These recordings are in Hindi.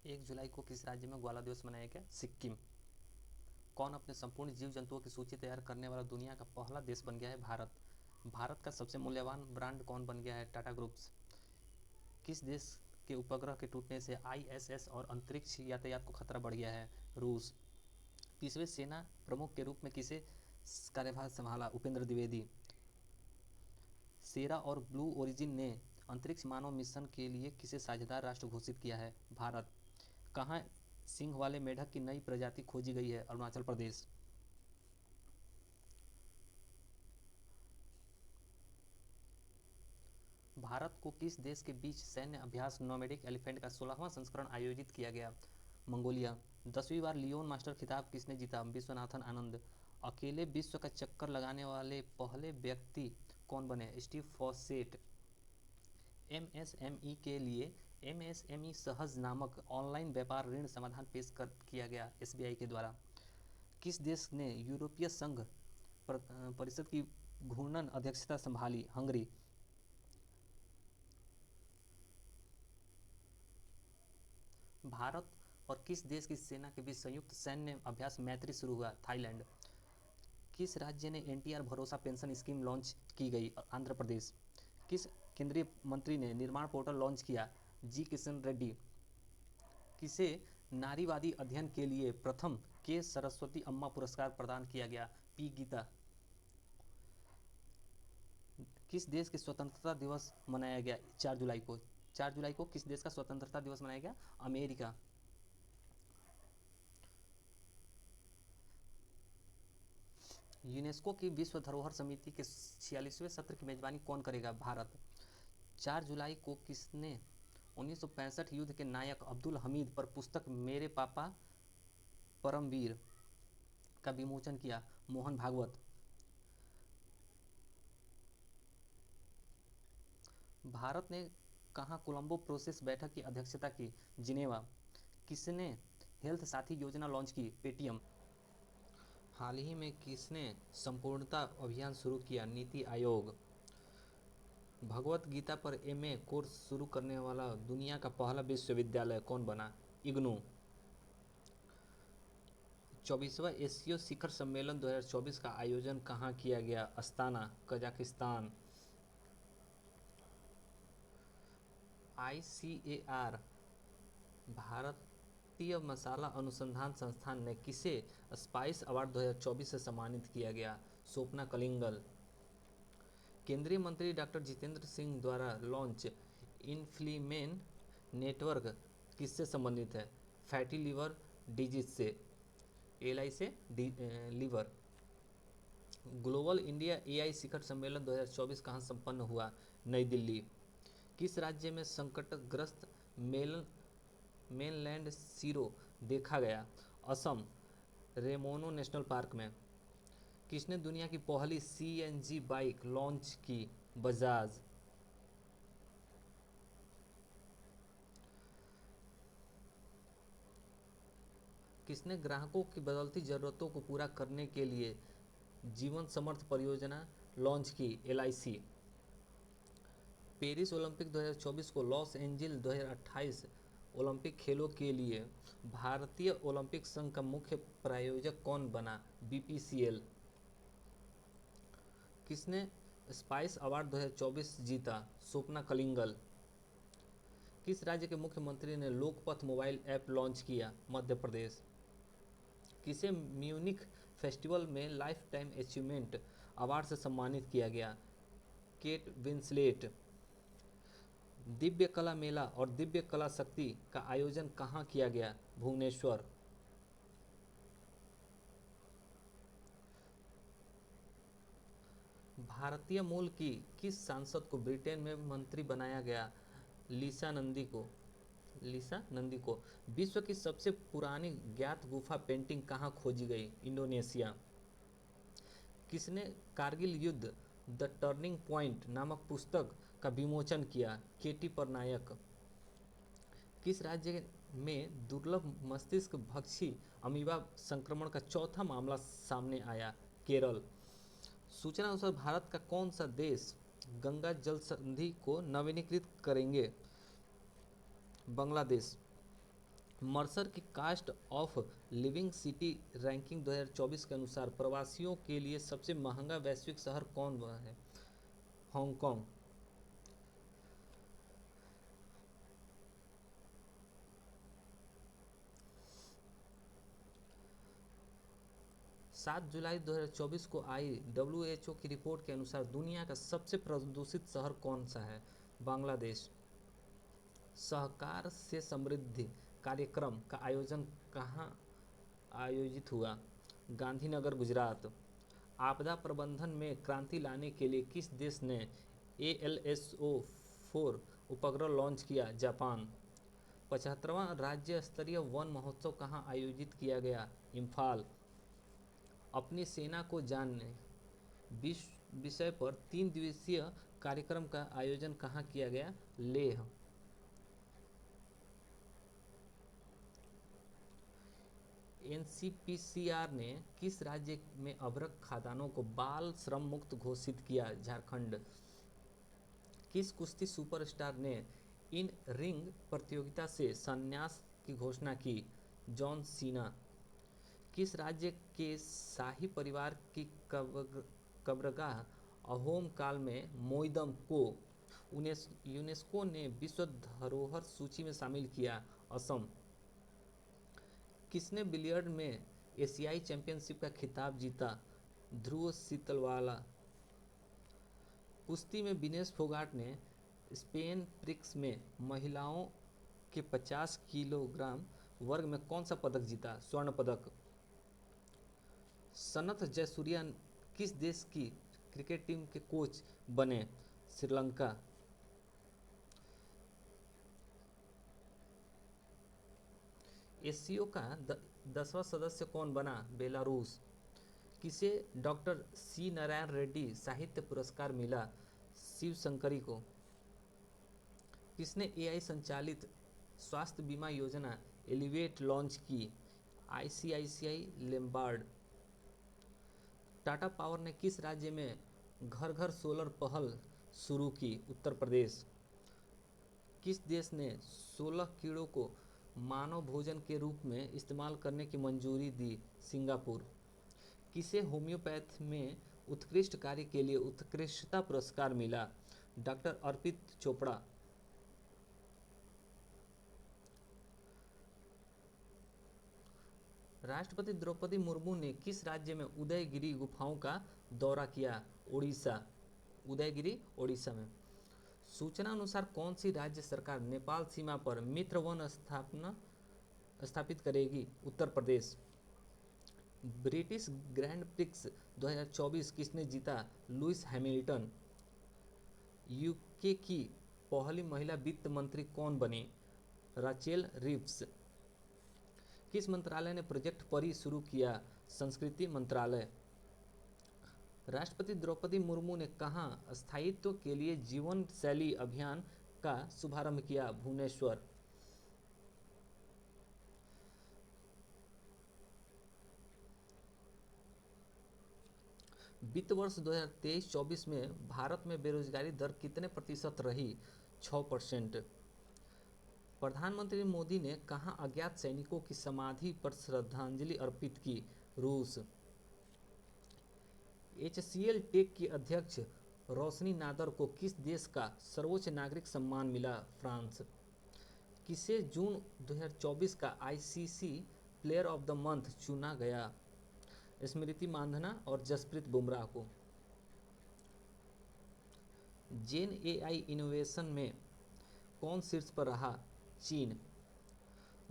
1 जुलाई को किस राज्य में ग्वाला दिवस मनाया गया? सिक्किम। कौन अपने संपूर्ण जीव जंतुओं की सूची तैयार करने वाला दुनिया का पहला देश बन गया है? भारत। भारत का सबसे मूल्यवान ब्रांड कौन बन गया है? टाटा ग्रुप्स। किस देश के उपग्रह के टूटने से आईएसएस और अंतरिक्ष यातायात को खतरा बढ़ गया है? रूस। 30वें सेना प्रमुख के रूप में किसे कार्यभार संभाला? उपेंद्र द्विवेदी। सेरा और ब्लू ओरिजिन ने अंतरिक्ष मानव मिशन के लिए किसे साझेदार राष्ट्र घोषित किया है? भारत। कहाँ सिंह वाले मेढक की नई प्रजाति खोजी गई है? अरुणाचल प्रदेश। भारत को किस देश के बीच सैन्य अभ्यास नोमैडिक एलिफेंट का 16वां संस्करण आयोजित किया गया? मंगोलिया। 10वीं बार लियोन मास्टर खिताब किसने जीता? विश्वनाथन आनंद। अकेले विश्व का चक्कर लगाने वाले पहले व्यक्ति कौन बने? Steve faucet. एमएसएमई के लिए एमएसएमई सहज नामक ऑनलाइन व्यापार ऋण समाधान पेश किया गया एसबीआई के द्वारा। किस देश ने यूरोपीय संघ परिषद की घूर्णन अध्यक्षता संभाली? हंगरी। भारत और किस देश की सेना के बीच संयुक्त सैन्य अभ्यास मैत्री शुरू हुआ? थाईलैंड। किस राज्य ने एनटीआर भरोसा पेंशन स्कीम लॉन्च की गई? आंध्र प्रदेश। किस केंद्रीय मंत्री ने निर्माण पोर्टल लॉन्च किया? जी किशन रेड्डी। किसे नारीवादी अध्ययन के लिए प्रथम के सरस्वती अम्मा पुरस्कार प्रदान किया गया? पी गीता। किस देश के स्वतंत्रता दिवस मनाया गया 4 जुलाई को? 4 जुलाई को किस देश का स्वतंत्रता दिवस मनाया गया? अमेरिका। यूनेस्को की विश्व धरोहर समिति के 46वें सत्र की मेजबानी कौन करेगा? भारत। 4 जुलाई को किसने 1965 युद्ध के नायक अब्दुल हमीद पर पुस्तक मेरे पापा परमवीर का विमोचन किया? मोहन भागवत। भारत ने कहाँ कोलंबो प्रोसेस बैठक की अध्यक्षता की? जिनेवा। किसने हेल्थ साथी योजना लॉन्च की? पेटीएम। हाल ही में किसने संपूर्णता अभियान शुरू किया? नीति आयोग। भगवत गीता पर एमए कोर्स शुरू करने वाला दुनिया का पहला विश्वविद्यालय कौन बना? इग्नू। 24वां एशियो शिखर सम्मेलन 2024 का आयोजन कहाँ किया गया? Astana, Kazakhstan. आईसीएआर भारतीय मसाला अनुसंधान संस्थान ने किसे स्पाइस अवार्ड 2024 से सम्मानित किया गया? स्वप्ना कलिंगल। केंद्रीय मंत्री डॉक्टर जितेंद्र सिंह द्वारा लॉन्च इन्फ्लीमेन नेटवर्क किससे संबंधित है? फैटी लीवर डिजीज से। एलआई से लीवर। ग्लोबल इंडिया एआई शिखर सम्मेलन 2024 कहाँ संपन्न हुआ? नई दिल्ली। किस राज्य में संकटग्रस्त मेनलैंड सीरो देखा गया? असम, रेमोनो नेशनल पार्क में। किसने दुनिया की पहली सीएनजी बाइक लॉन्च की? बजाज। किसने ग्राहकों की बदलती ज़रूरतों को पूरा करने के लिए जीवन समर्थ परियोजना लॉन्च की? एलआईसी। पेरिस ओलंपिक 2024 को लॉस एंजिल 2028 ओलंपिक खेलों के लिए भारतीय ओलंपिक संघ का मुख्य प्रायोजक कौन बना? बीपीसीएल। किसने स्पाइस अवार्ड 2024 जीता? स्वप्ना कलिंगल। किस राज्य के मुख्यमंत्री ने लोकपथ मोबाइल ऐप लॉन्च किया? मध्य प्रदेश। किसे म्यूनिख फेस्टिवल में लाइफ टाइम अचीवमेंट अवार्ड से सम्मानित किया गया? Kate Winslet. दिव्य कला मेला और दिव्य कला शक्ति का आयोजन कहाँ किया गया? भुवनेश्वर। भारतीय मूल की किस सांसद को ब्रिटेन में मंत्री बनाया गया? लिसा नंदी को। विश्व की सबसे पुरानी ज्ञात गुफा पेंटिंग कहाँ खोजी गई? इंडोनेशिया। किसने कारगिल युद्ध द टर्निंग पॉइंट नामक पुस्तक का विमोचन किया? केटी परनायक। किस राज्य में दुर्लभ मस्तिष्क भक्षी अमीबा संक्रमण का चौथा मामला सामने आया? केरल। सूचना अनुसार भारत का कौन सा देश गंगा जल संधि को नवीनीकृत करेंगे? बांग्लादेश। मर्सर की cost of living city ranking 2024 के अनुसार प्रवासियों के लिए सबसे महंगा वैश्विक शहर कौन है? हांगकांग। 7 जुलाई 2024 को आई WHO की रिपोर्ट के अनुसार दुनिया का सबसे प्रदूषित शहर कौन सा है? बांग्लादेश। सहकार से समृद्धि कार्यक्रम का आयोजन कहाँ आयोजित हुआ? गांधीनगर, गुजरात। आपदा प्रबंधन में क्रांति लाने के लिए किस देश ने ALSO-4 उपग्रह लॉन्च किया? जापान। 75वां राज्य स्तरीय वन महोत्सव कहाँ आयोजित किया गया? इम्फाल। अपनी सेना को जानने विषय पर 3 दिवसीय कार्यक्रम का आयोजन कहाँ किया गया? लेह। NCPCR ने किस राज्य में अभ्रक खादानों को बाल श्रम मुक्त घोषित किया? झारखंड। किस कुश्ती सुपरस्टार ने इन रिंग प्रतियोगिता से संन्यास की घोषणा की? John Cena. किस राज्य के शाही परिवार की कब्रगाह अहोम काल में मोइदम को यूनेस्को ने विश्व धरोहर सूची में शामिल किया? असम। किसने बिलियर्ड में एशियाई चैंपियनशिप का खिताब जीता? ध्रुव सीतलवाला। कुश्ती में विनेश फोगाट ने स्पेन प्रिक्स में महिलाओं के 50 किलोग्राम वर्ग में कौन सा पदक जीता? स्वर्ण पदक। सनथ जयसूर्या किस देश की क्रिकेट टीम के कोच बने? श्रीलंका। एससीओ का 10वां सदस्य कौन बना? बेलारूस। किसे डॉक्टर सी नारायण रेड्डी साहित्य पुरस्कार मिला? शिव शंकरी को। किसने AI संचालित स्वास्थ्य बीमा योजना एलिवेट लॉन्च की? ICICI लैम्बार्ड। टाटा पावर ने किस राज्य में घर घर सोलर पहल शुरू की? उत्तर प्रदेश। किस देश ने 16 कीड़ों को मानव भोजन के रूप में इस्तेमाल करने की मंजूरी दी? सिंगापुर। किसे होम्योपैथ में उत्कृष्ट कार्य के लिए उत्कृष्टता पुरस्कार मिला? डॉक्टर अर्पित चोपड़ा। राष्ट्रपति द्रौपदी मुर्मू ने किस राज्य में उदयगिरी गुफाओं का दौरा किया? उड़ीसा। उदयगिरी ओडिशा में। सूचना अनुसार कौन सी राज्य सरकार नेपाल सीमा पर मित्र वन स्थापित करेगी? Uttar Pradesh. British grand prix 2024 किसने जीता? Lewis Hamilton. यूके की पहली महिला वित्त मंत्री कौन बनी? Rachel Reeves. किस मंत्रालय ने प्रोजेक्ट परी शुरू किया? संस्कृति मंत्रालय। राष्ट्रपति द्रौपदी मुर्मू ने कहाँ स्थायित्व के लिए जीवन शैली अभियान का शुभारंभ किया? भुवनेश्वर। वित्त वर्ष 2023-24 में भारत में बेरोजगारी दर कितने प्रतिशत रही? 6%। प्रधानमंत्री मोदी ने कहाँ अज्ञात सैनिकों की समाधि पर श्रद्धांजलि अर्पित की? रूस। HCL टेक की अध्यक्ष रोशनी नादर को किस देश का सर्वोच्च नागरिक सम्मान मिला? फ्रांस। किसे जून 2024 का ICC player of the month चुना गया? स्मृति मांधना और जसप्रीत बुमराह को। जेन AI इनोवेशन में कौन शीर्ष पर रहा? चीन।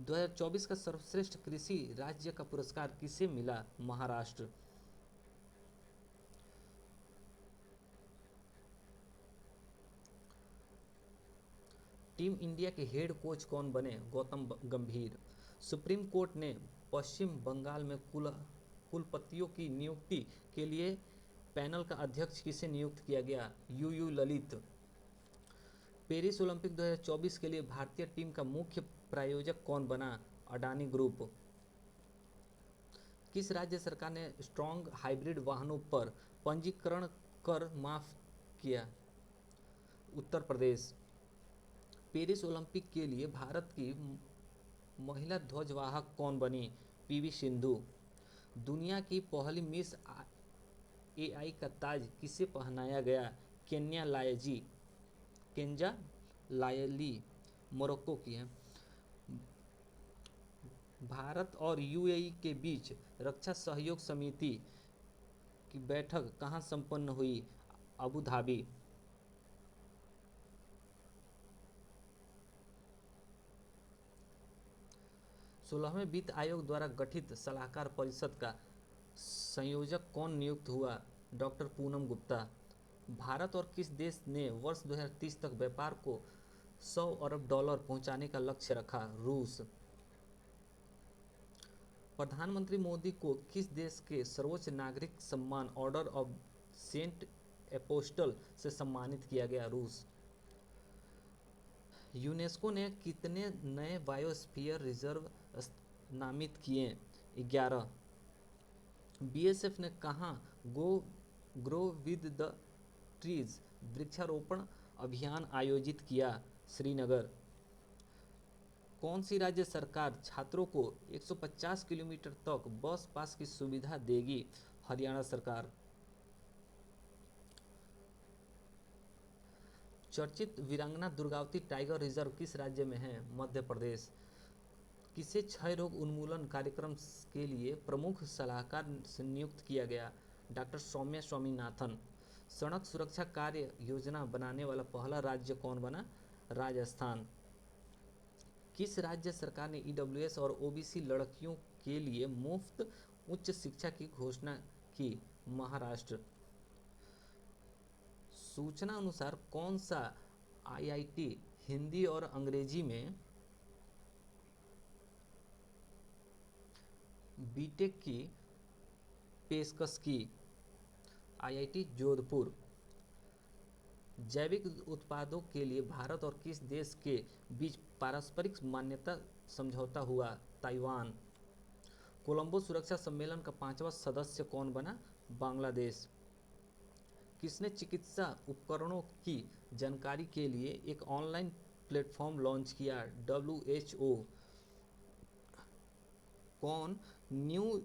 2024 का सर्वश्रेष्ठ कृषि राज्य का पुरस्कार किसे मिला? महाराष्ट्र। टीम इंडिया के हेड कोच कौन बने? गौतम गंभीर। सुप्रीम कोर्ट ने पश्चिम बंगाल में कुलपतियों की नियुक्ति के लिए पैनल का अध्यक्ष किसे नियुक्त किया गया? UU ललित। पेरिस ओलंपिक 2024 के लिए भारतीय टीम का मुख्य प्रायोजक कौन बना? अडानी ग्रुप। किस राज्य सरकार ने स्ट्रॉन्ग हाइब्रिड वाहनों पर पंजीकरण कर माफ किया? उत्तर प्रदेश। पेरिस ओलंपिक के लिए भारत की महिला ध्वजवाहक कौन बनी? पीवी सिंधु। दुनिया की पहली मिस एआई का ताज किसे पहनाया गया? केन्जा लायली मोरक्को की है। भारत और यूएई के बीच रक्षा सहयोग समिति की बैठक कहाँ संपन्न हुई? Abu Dhabi. 16वें वित्त आयोग द्वारा गठित सलाहकार परिषद का संयोजक कौन नियुक्त हुआ? डॉक्टर पूनम गुप्ता। भारत और किस देश ने वर्ष 2030 तक व्यापार को 100 अरब डॉलर पहुंचाने का लक्ष्य रखा? रूस। प्रधानमंत्री मोदी को किस देश के सर्वोच्च नागरिक सम्मान ऑर्डर ऑफ सेंट एपोस्टल से सम्मानित किया गया? रूस। यूनेस्को ने कितने नए बायोस्फीयर रिजर्व नामित किए? 11। बीएसएफ ने कहाँ ग्रो विद द ट्रीज वृक्षारोपण अभियान आयोजित किया? श्रीनगर। कौन सी राज्य सरकार छात्रों को 150 किलोमीटर तक बस पास की सुविधा देगी? हरियाणा सरकार। चर्चित वीरांगना दुर्गावती टाइगर रिजर्व किस राज्य में है? मध्य प्रदेश। किसे क्षय रोग उन्मूलन कार्यक्रम के लिए प्रमुख सलाहकार नियुक्त किया गया? डॉक्टर सौम्या स्वामीनाथन। सड़क सुरक्षा कार्य योजना बनाने वाला पहला राज्य कौन बना? राजस्थान। किस राज्य सरकार ने ईडब्ल्यूएस और ओबीसी लड़कियों के लिए मुफ्त उच्च शिक्षा की घोषणा की? महाराष्ट्र। सूचना अनुसार कौन सा आईआईटी हिंदी और अंग्रेजी में बीटेक की पेशकश की? आईआईटी जोधपुर। जैविक उत्पादों के लिए भारत और किस देश के बीच पारस्परिक मान्यता समझौता हुआ? ताइवान। कोलंबो सुरक्षा सम्मेलन का 5वां सदस्य कौन बना? बांग्लादेश। किसने चिकित्सा उपकरणों की जानकारी के लिए एक ऑनलाइन प्लेटफॉर्म लॉन्च किया? WHO। कौन न्यूज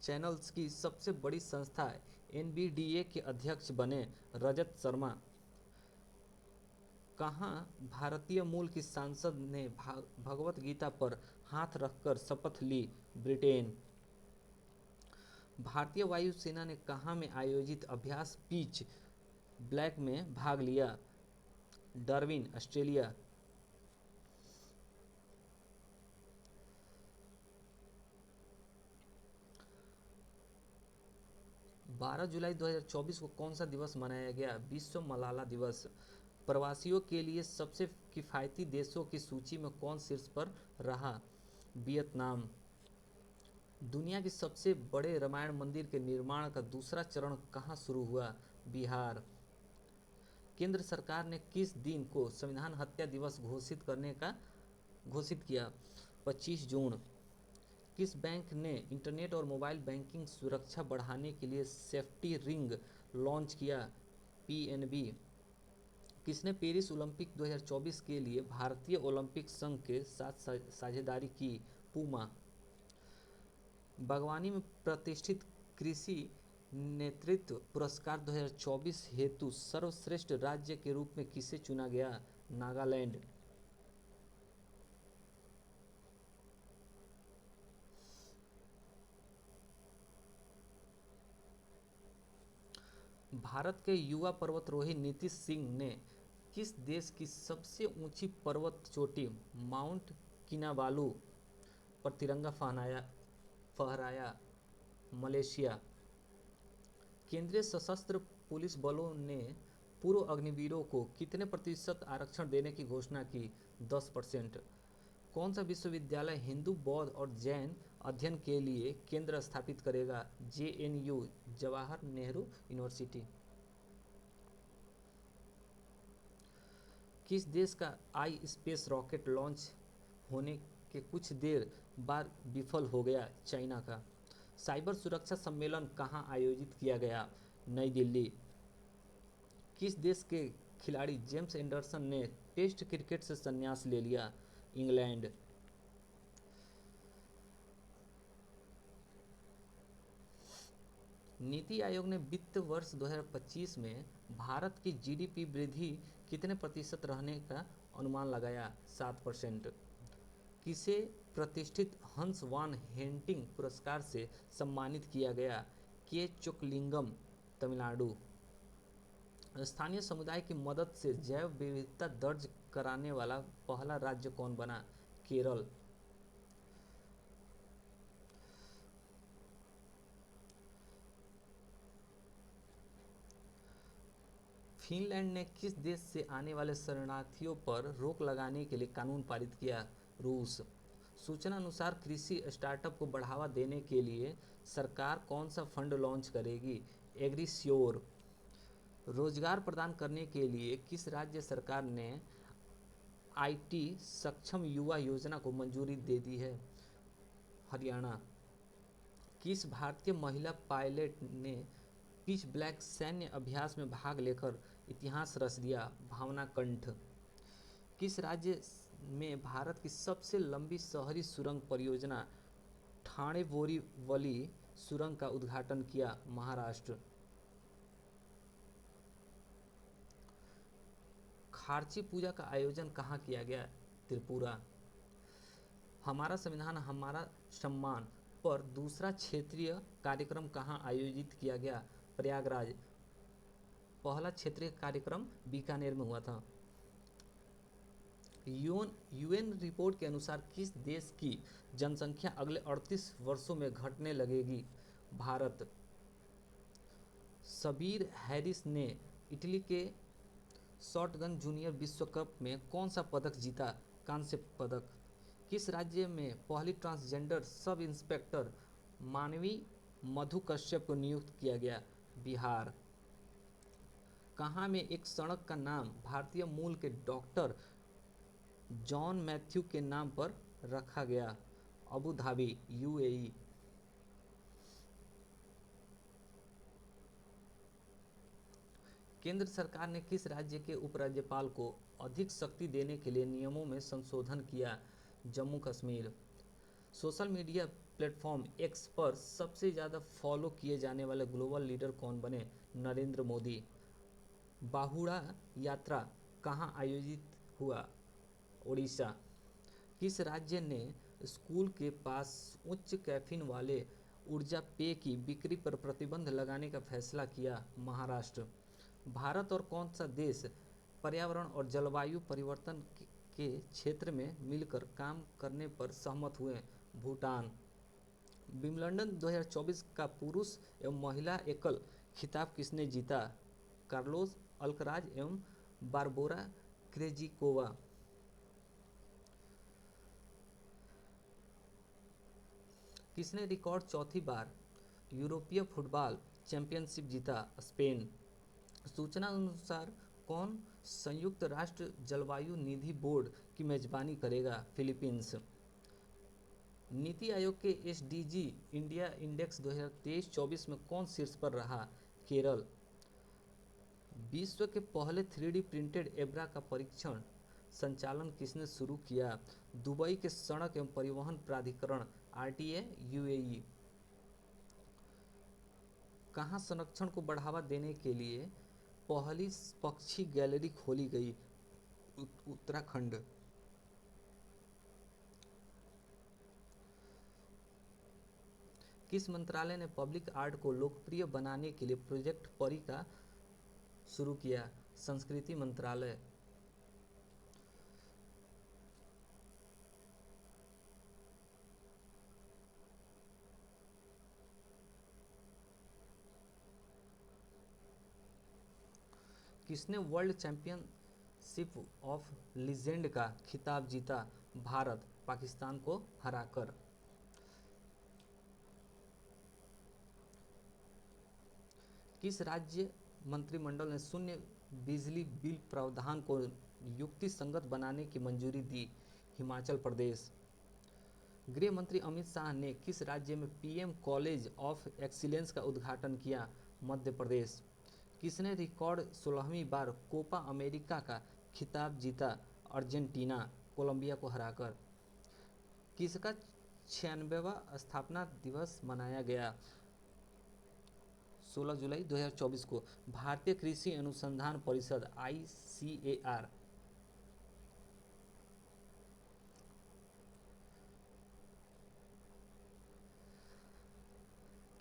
चैनल्स की सबसे बड़ी संस्था NBDA के अध्यक्ष बने? रजत शर्मा। कहाँ भारतीय मूल की सांसद ने भगवत गीता पर हाथ रखकर शपथ ली? ब्रिटेन। भारतीय वायुसेना ने कहाँ में आयोजित अभ्यास पिच ब्लैक में भाग लिया? Darwin, Australia. 12 जुलाई 2024 को कौन सा दिवस मनाया गया? विश्व मलाला दिवस। प्रवासियों के लिए सबसे किफ़ायती देशों की सूची में कौन शीर्ष पर रहा? वियतनाम। दुनिया की सबसे बड़े रामायण मंदिर के निर्माण का दूसरा चरण कहाँ शुरू हुआ? बिहार। केंद्र सरकार ने किस दिन को संविधान हत्या दिवस घोषित किया? 25 जून। किस बैंक ने इंटरनेट और मोबाइल बैंकिंग सुरक्षा बढ़ाने के लिए सेफ्टी रिंग लॉन्च किया? PNB। किसने पेरिस ओलंपिक 2024 के लिए भारतीय ओलंपिक संघ के साथ साझेदारी की? पूमा। बागवानी में प्रतिष्ठित कृषि नेतृत्व पुरस्कार 2024 हेतु सर्वश्रेष्ठ राज्य के रूप में किसे चुना गया? नागालैंड। भारत के युवा पर्वतारोही नीतीश सिंह ने किस देश की सबसे ऊंची पर्वत चोटी माउंट किनाबालू पर तिरंगा फहराया? मलेशिया। केंद्रीय सशस्त्र पुलिस बलों ने पूर्व अग्निवीरों को कितने प्रतिशत आरक्षण देने की घोषणा की? 10%। कौन सा विश्वविद्यालय हिंदू, बौद्ध और जैन अध्ययन के लिए केंद्र स्थापित करेगा? JNU, Jawahar Nehru university. किस देश का आई स्पेस रॉकेट लॉन्च होने के कुछ देर बाद विफल हो गया? चाइना का। साइबर सुरक्षा सम्मेलन कहाँ आयोजित किया गया? नई दिल्ली। किस देश के खिलाड़ी जेम्स एंडरसन ने टेस्ट क्रिकेट से संन्यास ले लिया। इंग्लैंड। नीति आयोग ने वित्त वर्ष 2025 में भारत की जीडीपी वृद्धि कितने प्रतिशत रहने का अनुमान लगाया? 7%। किसे प्रतिष्ठित हंस वान हेंटिंग पुरस्कार से सम्मानित किया गया? के चोकलिंगम, तमिलनाडु। स्थानीय समुदाय की मदद से जैव विविधता दर्ज कराने वाला पहला राज्य कौन बना? केरल। फिनलैंड ने किस देश से आने वाले शरणार्थियों पर रोक लगाने के लिए कानून पारित किया? रूस। सूचना अनुसार कृषि स्टार्टअप को बढ़ावा देने के लिए सरकार कौन सा फंड लॉन्च करेगी? एग्रीश्योर। रोजगार प्रदान करने के लिए किस राज्य सरकार ने आईटी सक्षम युवा योजना को मंजूरी दे दी है? हरियाणा। किस भारतीय महिला पायलट ने पिच ब्लैक सैन्य अभ्यास में भाग लेकर इतिहास रच दिया? भावना कंठ। किस राज्य में भारत की सबसे लंबी शहरी सुरंग परियोजना ठाणे बोरीवली सुरंग का उद्घाटन किया? महाराष्ट्र। खार्ची पूजा का आयोजन कहाँ किया गया? त्रिपुरा। हमारा संविधान हमारा सम्मान पर दूसरा क्षेत्रीय कार्यक्रम कहाँ आयोजित किया गया? प्रयागराज। पहला क्षेत्रीय कार्यक्रम बीकानेर में हुआ था। यूएन रिपोर्ट के अनुसार किस देश की जनसंख्या अगले 38 वर्षों में घटने लगेगी? भारत। सबीर हैरिस ने इटली के शॉटगन जूनियर विश्व कप में कौन सा पदक जीता? कांस्य पदक। किस राज्य में पहली ट्रांसजेंडर सब इंस्पेक्टर मानवी मधु कश्यप को नियुक्त किया गया? बिहार। कहाँ में एक सड़क का नाम भारतीय मूल के डॉक्टर जॉन मैथ्यू के नाम पर रखा गया? Abu Dhabi, UAE. केंद्र सरकार ने किस राज्य के उपराज्यपाल को अधिक शक्ति देने के लिए नियमों में संशोधन किया? Jammu Kashmir. Social media platform x पर सबसे ज़्यादा फॉलो किए जाने वाले ग्लोबल लीडर कौन बने? नरेंद्र मोदी। बाहुड़ा यात्रा कहाँ आयोजित हुआ? ओडिशा। किस राज्य ने स्कूल के पास उच्च कैफीन वाले ऊर्जा पेय की बिक्री पर प्रतिबंध लगाने का फैसला किया? महाराष्ट्र। भारत और कौन सा देश पर्यावरण और जलवायु परिवर्तन के क्षेत्र में मिलकर काम करने पर सहमत हुए? भूटान। विंबलडन 2024 का पुरुष एवं महिला एकल खिताब किसने जीता? कार्लोस अल्कराज एवं बारबोरा क्रेजिकोवा। किसने रिकॉर्ड चौथी बार यूरोपीय फुटबॉल चैंपियनशिप जीता? स्पेन। सूचना अनुसार कौन संयुक्त राष्ट्र जलवायु निधि बोर्ड की मेजबानी करेगा? फिलीपींस। नीति आयोग के एसडीजी इंडिया इंडेक्स 2023-24 में कौन शीर्ष पर रहा? केरल। विश्व के पहले 3D प्रिंटेड एब्रा का परीक्षण संचालन किसने शुरू किया? दुबई के सड़क एवं परिवहन प्राधिकरण आरटीए, यूएई। कहाँ संरक्षण को बढ़ावा देने के लिए पहली पक्षी गैलरी खोली गई? उत्तराखंड। किस मंत्रालय ने पब्लिक आर्ट को लोकप्रिय बनाने के लिए प्रोजेक्ट परी का शुरू किया? संस्कृति मंत्रालय। किसने वर्ल्ड चैंपियनशिप ऑफ लीजेंड का खिताब जीता? भारत, पाकिस्तान को हराकर। किस राज्य मंत्रिमंडल ने शून्य बिजली बिल प्रावधान को युक्ति संगत बनाने की मंजूरी दी? हिमाचल प्रदेश। गृह मंत्री अमित शाह ने किस राज्य में पीएम कॉलेज ऑफ एक्सीलेंस का उद्घाटन किया? मध्य प्रदेश। किसने रिकॉर्ड 16वीं बार कोपा अमेरिका का खिताब जीता? अर्जेंटीना कोलंबिया को हराकर। किसका 96वां स्थापना दिवस मनाया गया? 16 जुलाई 2024 को। भारतीय कृषि अनुसंधान परिषद ICAR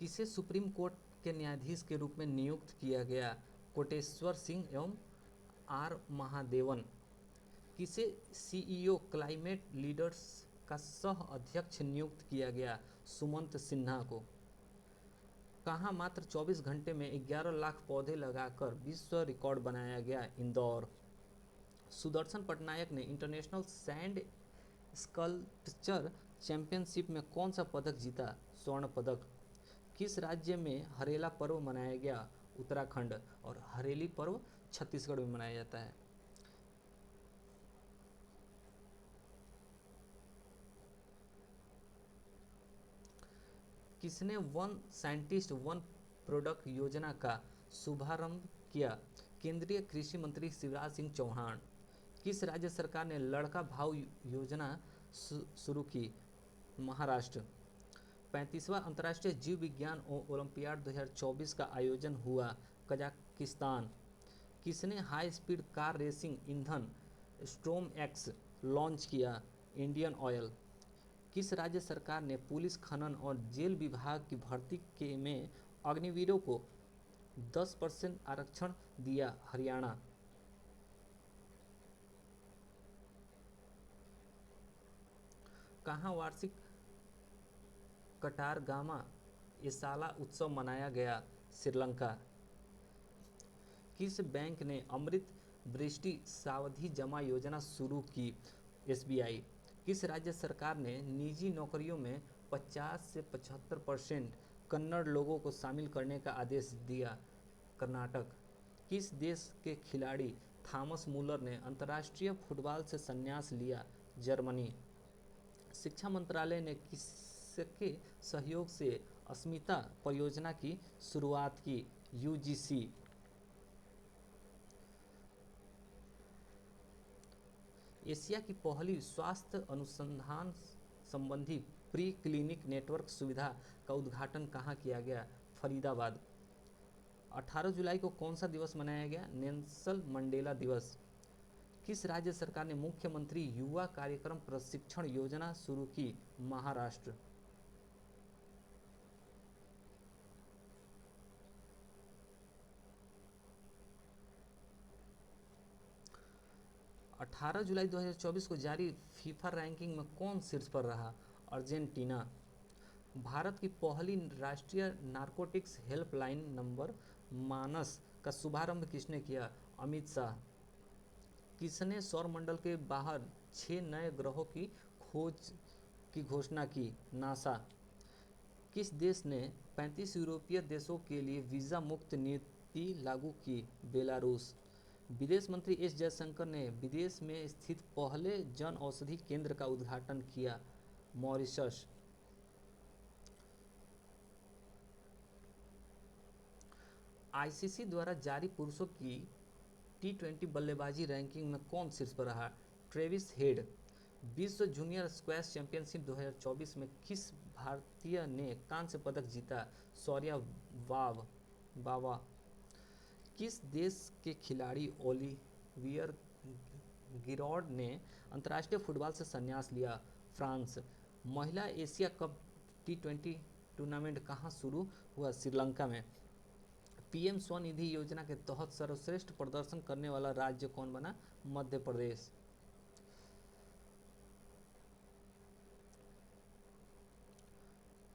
किसे सुप्रीम कोर्ट के न्यायाधीश के रूप में नियुक्त किया गया? कोटेश्वर सिंह एवं R महादेवन। किसे CEO क्लाइमेट लीडर्स का सह अध्यक्ष नियुक्त किया गया? सुमंत सिन्हा को। कहाँ मात्र 24 घंटे में 11 लाख पौधे लगाकर विश्व रिकॉर्ड बनाया गया? इंदौर। सुदर्शन पटनायक ने इंटरनेशनल सैंड स्कल्पचर चैंपियनशिप में कौन सा पदक जीता? स्वर्ण पदक। किस राज्य में हरेला पर्व मनाया गया? उत्तराखंड। और हरेली पर्व छत्तीसगढ़ में मनाया जाता है। किसने वन साइंटिस्ट वन प्रोडक्ट योजना का शुभारंभ किया? केंद्रीय कृषि मंत्री शिवराज सिंह चौहान। किस राज्य सरकार ने लड़का भाव योजना शुरू की? महाराष्ट्र। 35वां अंतर्राष्ट्रीय जीव विज्ञान ओलंपियाड 2024 का आयोजन हुआ? कजाकिस्तान। किसने हाई स्पीड कार रेसिंग ईंधन स्ट्रोम एक्स लॉन्च किया? Indian oil. किस राज्य सरकार ने पुलिस खनन और जेल विभाग की भर्ती के में अग्निवीरों को 10% आरक्षण दिया? हरियाणा। कहाँ वार्षिक कटारगामा एसाला उत्सव मनाया गया? श्रीलंका। किस बैंक ने अमृत दृष्टि सावधि जमा योजना शुरू की? SBI। किस राज्य सरकार ने निजी नौकरियों में 50 से 75% कन्नड़ लोगों को शामिल करने का आदेश दिया? कर्नाटक। किस देश के खिलाड़ी थॉमस मुलर ने अंतर्राष्ट्रीय फुटबॉल से संन्यास लिया? जर्मनी। शिक्षा मंत्रालय ने किसके सहयोग से अस्मिता परियोजना की शुरुआत की? UGC। एशिया की पहली स्वास्थ्य अनुसंधान संबंधी प्री क्लिनिक नेटवर्क सुविधा का उद्घाटन कहाँ किया गया? फरीदाबाद। 18 जुलाई को कौन सा दिवस मनाया गया? नेल्सन मंडेला दिवस। किस राज्य सरकार ने मुख्यमंत्री युवा कार्यक्रम प्रशिक्षण योजना शुरू की? महाराष्ट्र। अठारह जुलाई 2024 को जारी फीफा रैंकिंग में कौन शीर्ष पर रहा? अर्जेंटीना। भारत की पहली राष्ट्रीय नारकोटिक्स हेल्पलाइन नंबर मानस का शुभारंभ किसने किया? अमित शाह। किसने सौरमंडल के बाहर 6 नए ग्रहों की खोज की घोषणा की? नासा। किस देश ने 35 यूरोपीय देशों के लिए वीज़ा मुक्त नीति लागू की? बेलारूस। विदेश मंत्री एस जयशंकर ने विदेश में स्थित पहले जन औषधि केंद्र का उद्घाटन किया? मॉरिशस। ICC द्वारा जारी पुरुषों की T20 बल्लेबाजी रैंकिंग में कौन शीर्ष पर रहा? Travis head. विश्व जूनियर स्क्वैश चैंपियनशिप 2024 में किस भारतीय ने कांस्य पदक जीता? शौर्या बावा। किस देश के खिलाड़ी ओलिवियर गिरॉड ने अंतर्राष्ट्रीय फुटबॉल से संन्यास लिया? फ्रांस। महिला एशिया कप T20 टूर्नामेंट कहाँ शुरू हुआ? श्रीलंका में। PM स्वनिधि योजना के तहत सर्वश्रेष्ठ प्रदर्शन करने वाला राज्य कौन बना? मध्य प्रदेश।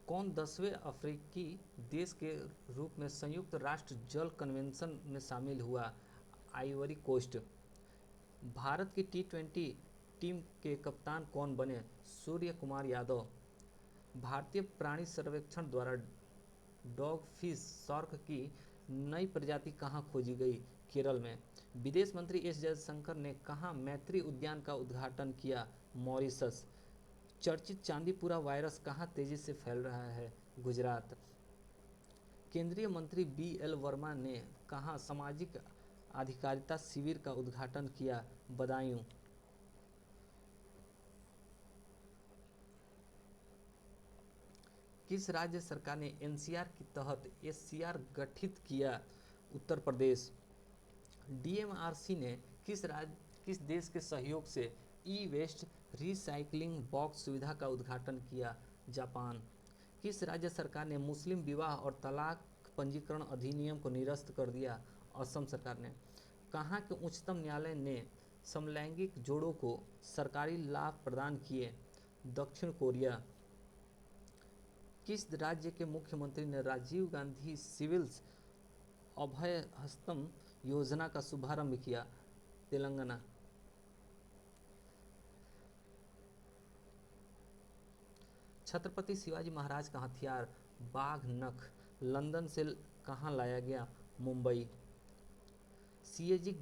कौन 10वें अफ्रीकी देश के रूप में संयुक्त राष्ट्र जल कन्वेंशन में शामिल हुआ? Ivory coast. भारत की T20 टीम के कप्तान कौन बने? सूर्य कुमार यादव। भारतीय प्राणी सर्वेक्षण द्वारा डॉगफिश शार्क की नई प्रजाति कहाँ खोजी गई? केरल में। विदेश मंत्री एस जयशंकर ने कहाँ मैत्री उद्यान का उद्घाटन किया? मॉरिशस। चर्चित चांदीपुरा वायरस कहाँ तेजी से फैल रहा है? गुजरात। केंद्रीय मंत्री BL वर्मा ने कहा सामाजिक अधिकारिता शिविर का उद्घाटन किया, बदायूं। किस राज्य सरकार ने NCR के तहत SCR गठित किया, उत्तर प्रदेश। DMRC ने किस देश के सहयोग से ई-वेस्ट रिसाइकलिंग बॉक्स सुविधा का उद्घाटन किया, जापान। किस राज्य सरकार ने मुस्लिम विवाह और तलाक पंजीकरण अधिनियम को निरस्त कर दिया, असम सरकार ने। कहाँ के उच्चतम न्यायालय ने समलैंगिक जोड़ों को सरकारी लाभ प्रदान किए, दक्षिण कोरिया। किस राज्य के मुख्यमंत्री ने राजीव गांधी सिविल्स अभयहस्तम योजना का शुभारंभ किया, तेलंगाना। छत्रपति शिवाजी महाराज का हथियार बाघ नख लंदन से कहाँ लाया गया, मुंबई। CAG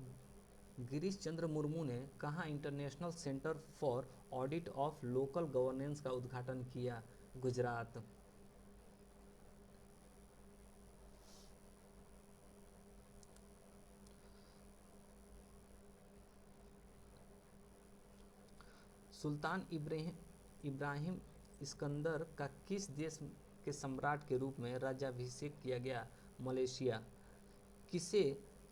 गिरीश चंद्र मुर्मू ने कहाँ international centre for audit of local governance का उद्घाटन किया, गुजरात। सुल्तान इब्राहिम सिकंदर का किस देश के सम्राट के रूप में राज्याभिषेक किया गया, मलेशिया। किसे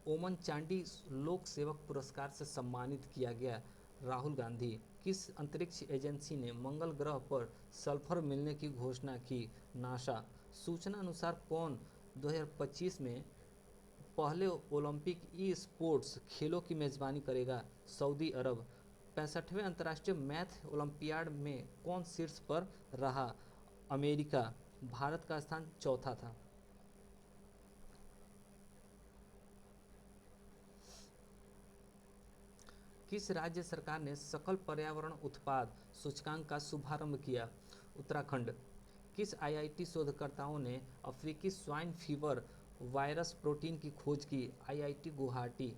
ओमन चांडी लोक सेवक पुरस्कार से सम्मानित किया गया, राहुल गांधी। किस अंतरिक्ष एजेंसी ने मंगल ग्रह पर सल्फर मिलने की घोषणा की, नासा। सूचना अनुसार कौन 2025 में पहले ओलंपिक ई स्पोर्ट्स खेलों की मेजबानी करेगा, सऊदी अरब। 65वें अंतर्राष्ट्रीय मैथ ओलंपियाड में कौन शीर्ष पर रहा, अमेरिका। भारत का स्थान चौथा था। किस राज्य सरकार ने सकल पर्यावरण उत्पाद सूचकांक का शुभारंभ किया, उत्तराखंड। किस IIT शोधकर्ताओं ने अफ्रीकी स्वाइन फीवर वायरस प्रोटीन की खोज की, IIT गुवाहाटी।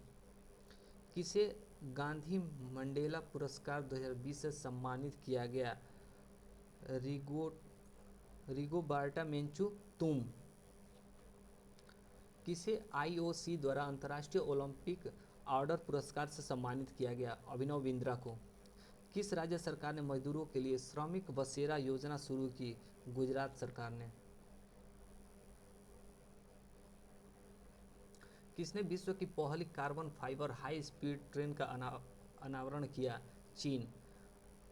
किसे गांधी मंडेला पुरस्कार 2020 से सम्मानित किया गया, रिगोबर्टा मेंचू, तुम। किसे IOC द्वारा अंतर्राष्ट्रीय ओलंपिक ऑर्डर पुरस्कार से सम्मानित किया गया, अभिनव बिंद्रा को। किस राज्य सरकार ने मजदूरों के लिए श्रमिक बसेरा योजना शुरू की, गुजरात सरकार ने। किसने विश्व की पहली carbon fibre high speed train का अनावरण किया, चीन।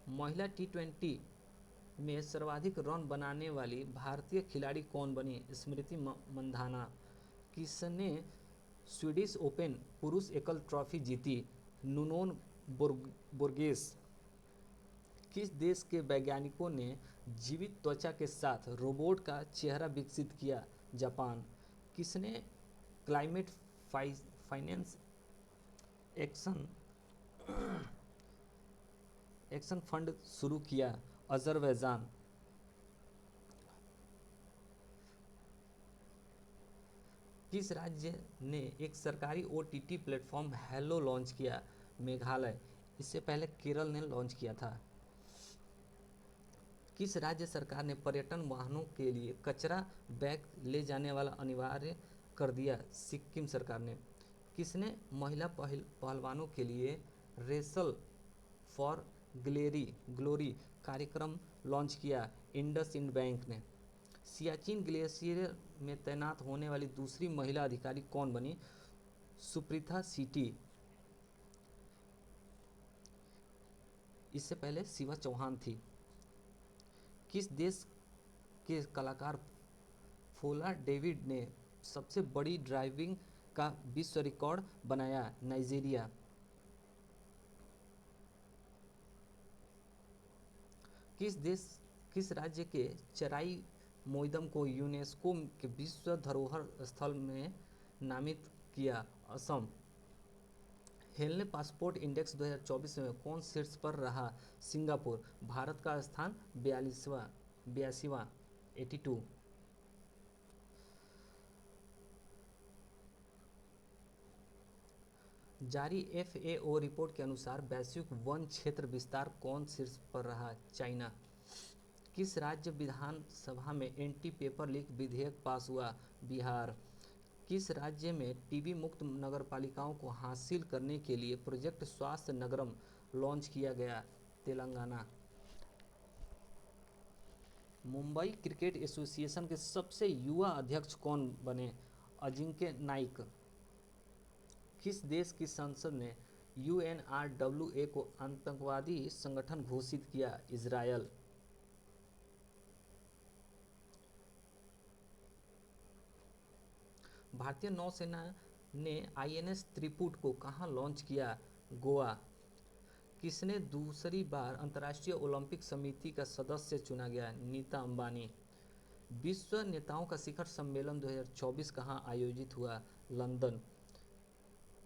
महिला T20 में सर्वाधिक रन बनाने वाली भारतीय खिलाड़ी कौन बनी, स्मृति मंधाना। किसने स्वीडिश ओपन पुरुष एकल ट्रॉफी जीती, नुनोन बोर्गेस। किस देश के वैज्ञानिकों ने जीवित त्वचा के साथ रोबोट का चेहरा विकसित किया, जापान। किसने क्लाइमेट फाइनेंस एक्शन फंड शुरू किया, अजरबैजान। किस राज्य ने एक सरकारी OTT प्लेटफॉर्म हेलो लॉन्च किया, मेघालय। इससे पहले केरल ने लॉन्च किया था। किस राज्य सरकार ने पर्यटन वाहनों के लिए कचरा बैग ले जाने वाला अनिवार्य कर दिया, सिक्किम सरकार ने। किसने महिला पहलवानों के लिए रेसल फॉर ग्लोरी कार्यक्रम लॉन्च किया, इंडसइंड बैंक ने। सियाचिन ग्लेशियर में तैनात होने वाली दूसरी महिला अधिकारी कौन बनी, सुप्रीता सीटी। इससे पहले शिवा चौहान थी। किस देश के कलाकार फोला डेविड ने सबसे बड़ी ड्राइविंग का विश्व रिकॉर्ड बनाया, नाइजीरिया। किस राज्य के चराई मोइदम को यूनेस्को के विश्व धरोहर स्थल में नामित किया, असम। हेलने पासपोर्ट इंडेक्स 2024 में कौन शीर्ष पर रहा, सिंगापुर। भारत का स्थान 82वां 82। जारी FAO रिपोर्ट के अनुसार वैश्विक वन क्षेत्र विस्तार कौन शीर्ष पर रहा, चाइना। किस राज्य विधानसभा में एंटी पेपर लीक विधेयक पास हुआ, बिहार। किस राज्य में टीबी मुक्त नगरपालिकाओं को हासिल करने के लिए प्रोजेक्ट स्वास्थ्य नगरम लॉन्च किया गया? तेलंगाना। मुंबई क्रिकेट एसोसिएशन के सबसे युवा अध्यक्ष कौन बने? अजिंक्य नाइक। किस देश की संसद ने UNRWA को आतंकवादी संगठन घोषित किया? इजरायल। भारतीय नौसेना ने INS त्रिपुट को कहाँ लॉन्च किया? गोवा। किसने दूसरी बार अंतर्राष्ट्रीय ओलंपिक समिति का सदस्य चुना गया? नीता अंबानी। विश्व नेताओं का शिखर सम्मेलन 2024 कहाँ आयोजित हुआ? लंदन।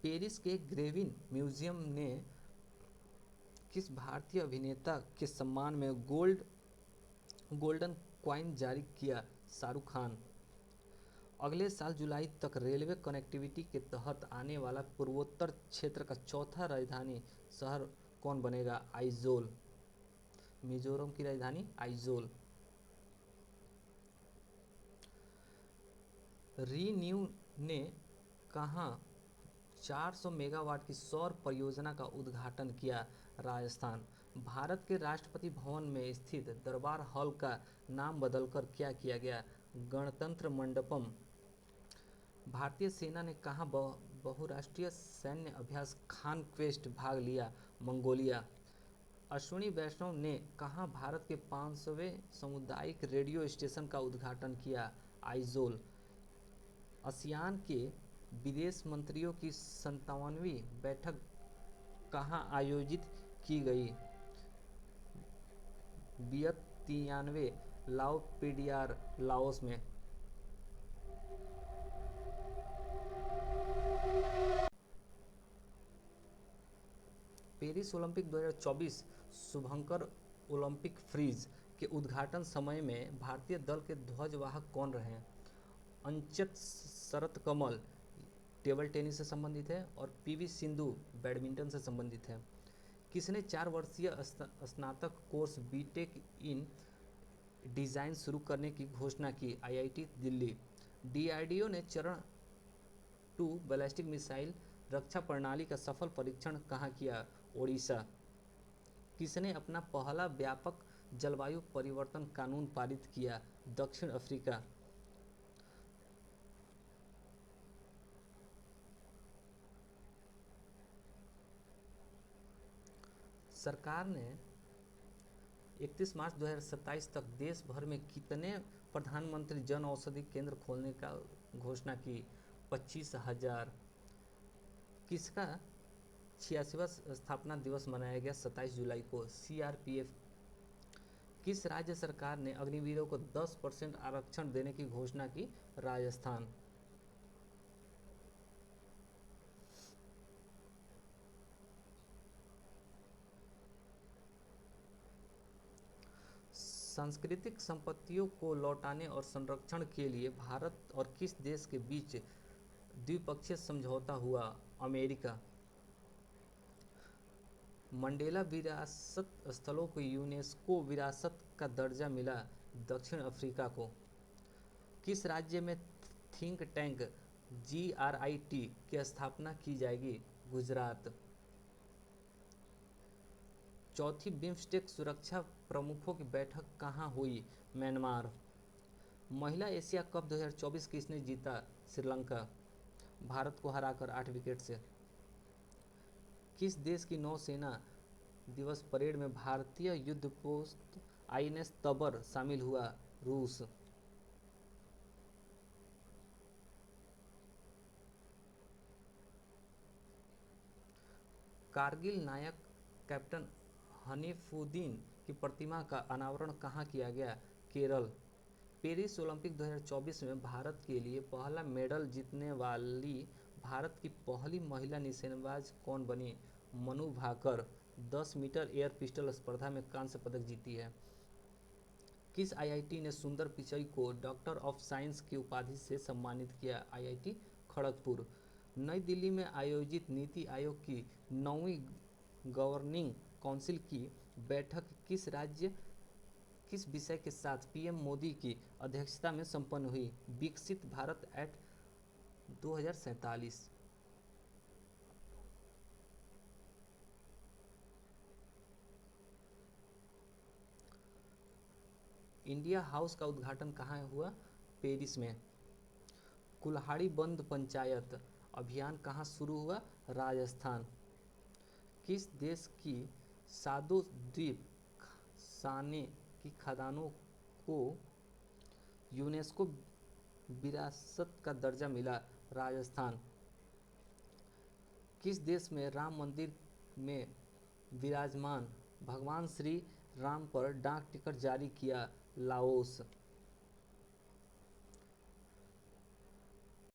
पेरिस के ग्रेविन म्यूजियम ने किस भारतीय अभिनेता के सम्मान में गोल्डन क्वाइन जारी किया? शाहरुख खान। अगले साल जुलाई तक रेलवे कनेक्टिविटी के तहत आने वाला पूर्वोत्तर क्षेत्र का चौथा राजधानी शहर कौन बनेगा? आइजोल। मिजोरम की राजधानी आइजोल। रीन्यू ने कहाँ 400 मेगावाट की सौर परियोजना का उद्घाटन किया? राजस्थान। भारत के राष्ट्रपति भवन में स्थित दरबार हॉल का नाम बदलकर क्या किया गया? गणतंत्र मंडपम। भारतीय सेना ने कहाँ बहुराष्ट्रीय सैन्य अभ्यास खान क्वेस्ट भाग लिया? मंगोलिया। अश्विनी वैष्णव ने कहाँ भारत के 500वें सामुदायिक रेडियो स्टेशन का उद्घाटन किया? आइजोल। आसियान के विदेश मंत्रियों की 57वीं बैठक कहाँ आयोजित की गई? वियतनाम लाओपिडियार लाओस में। पेरिस ओलंपिक 2024 शुभंकर ओलंपिक फ्रीज के उद्घाटन समय में भारतीय दल के ध्वजवाहक कौन रहे? अंचित शरत कमल टेबल टेनिस से संबंधित है और PV सिंधु बैडमिंटन से संबंधित है। किसने 4 वर्षीय स्नातक कोर्स बीटेक इन डिज़ाइन शुरू करने की घोषणा की? IIT दिल्ली। DRDO ने चरण 2 बैलिस्टिक मिसाइल रक्षा प्रणाली का सफल परीक्षण कहाँ किया? ओडिशा। किसने अपना पहला व्यापक जलवायु परिवर्तन कानून पारित किया? दक्षिण अफ्रीका। सरकार ने 31 मार्च 2027 तक देश भर में कितने प्रधानमंत्री जन औषधि केंद्र खोलने का घोषणा की? 25,000। किसका 86वां स्थापना दिवस मनाया गया 27 जुलाई को? CRPF। किस राज्य सरकार ने अग्निवीरों को 10% आरक्षण देने की घोषणा की? राजस्थान। सांस्कृतिक संपत्तियों को लौटाने और संरक्षण के लिए भारत और किस देश के बीच द्विपक्षीय समझौता हुआ? अमेरिका। मंडेला विरासत स्थलों को यूनेस्को विरासत का दर्जा मिला? दक्षिण अफ्रीका को। किस राज्य में थिंक टैंक GRIT की स्थापना की जाएगी? गुजरात। चौथी बिम्स्टेक सुरक्षा प्रमुखों की बैठक कहाँ हुई? म्यांमार। महिला एशिया कप 2024 किसने जीता? श्रीलंका, भारत को हराकर 8 विकेट से। किस देश की नौसेना दिवस परेड में भारतीय युद्धपोत INS तबर शामिल हुआ? रूस। कारगिल नायक कैप्टन हनीफुद्दीन की प्रतिमा का अनावरण कहाँ किया गया? केरल। पेरिस ओलंपिक 2024 में भारत के लिए पहला मेडल जीतने वाली भारत की पहली महिला निशानेबाज कौन बनी? Manu Bhaker 10 meter air pistol स्पर्धा में कांस्य पदक जीती है। किस IIT ने सुंदर पिचई को डॉक्टर ऑफ साइंस की उपाधि से सम्मानित किया? IIT खड़गपुर। नई दिल्ली में आयोजित नीति आयोग की 9वीं गवर्निंग काउंसिल की बैठक किस राज्य किस विषय के साथ पीएम मोदी की अध्यक्षता में संपन्न हुई विकसित भारत एट 2047? इंडिया हाउस का उद्घाटन कहाँ हुआ? पेरिस में। कुल्हाड़ी बंद पंचायत अभियान कहाँ शुरू हुआ? राजस्थान। किस देश की सादो द्वीप साने की खदानों को यूनेस्को विरासत का दर्जा मिला? राजस्थान। किस देश में राम मंदिर में विराजमान भगवान श्री राम पर डाक टिकट जारी किया? लाओस।